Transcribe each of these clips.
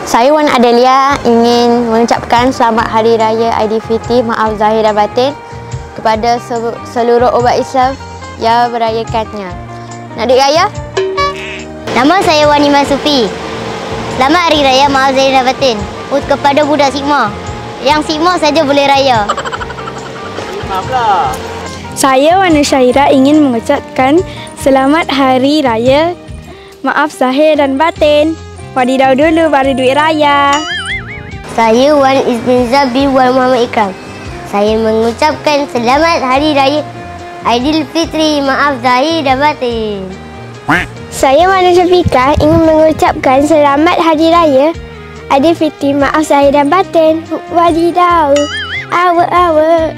Saya Wan Adelia ingin mengucapkan selamat Hari Raya Aidilfitri, maaf zahir dan batin kepada seluruh umat Islam yang merayakannya. Nak duit raya? Nama saya Wanima Sufi. Selamat Hari Raya, maaf zahir dan batin kepada budak Sigma. Yang Sigma saja boleh raya. Maaflah. Saya Wana Syaira ingin mengucapkan selamat Hari Raya, maaf zahir dan batin. Wadidaw dulu baru duit raya. Saya Wan Isminza bin Wan Muhammad Ikram. Saya mengucapkan selamat Hari Raya Aidilfitri, maaf zahir dan batin. Saya Wana Syafiqah ingin mengucapkan selamat Hari Raya Aidilfitri, maaf zahir dan batin. Wadidaw, awa.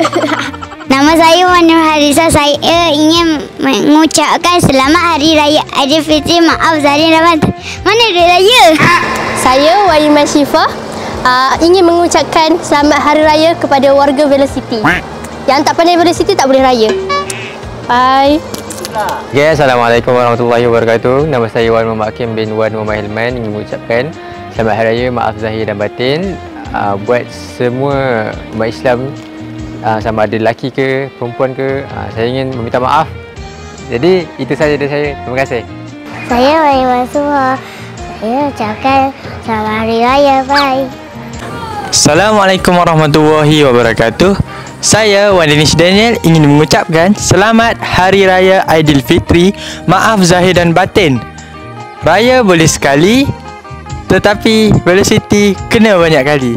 Nama saya Wan Nur Harisa. Saya ingin mengucapkan selamat Hari Raya Aidilfitri, maaf zahir dan batin. Mana duit raya? Saya Wanima Syifa ingin mengucapkan selamat Hari Raya kepada warga Velocity. Yang tak pandai Velocity tak boleh raya. Bye. Okay, Assalamualaikum warahmatullahi wabarakatuh. Nama saya Wan Muhammad Hakim bin Wan Muhammad Hilman ingin mengucapkan selamat Hari Raya, maaf zahir dan batin buat semua umat Islam, sama ada lelaki ke perempuan ke. Saya ingin meminta maaf. Jadi itu saja dari saya. Terima kasih. Saya Wanima Suha. Saya ucapkan selamat Hari Raya. Bye. Assalamualaikum warahmatullahi wabarakatuh. Saya Wan Danish Daniel ingin mengucapkan selamat Hari Raya Aidilfitri, maaf zahir dan batin. Raya boleh sekali, tetapi Velocity kena banyak kali.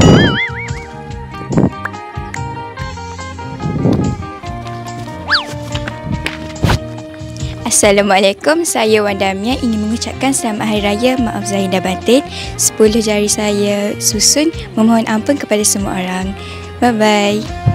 Assalamualaikum, saya Wan Damia ingin mengucapkan selamat Hari Raya, maaf zahir dan batin. 10 jari saya susun memohon ampun kepada semua orang. Bye-bye.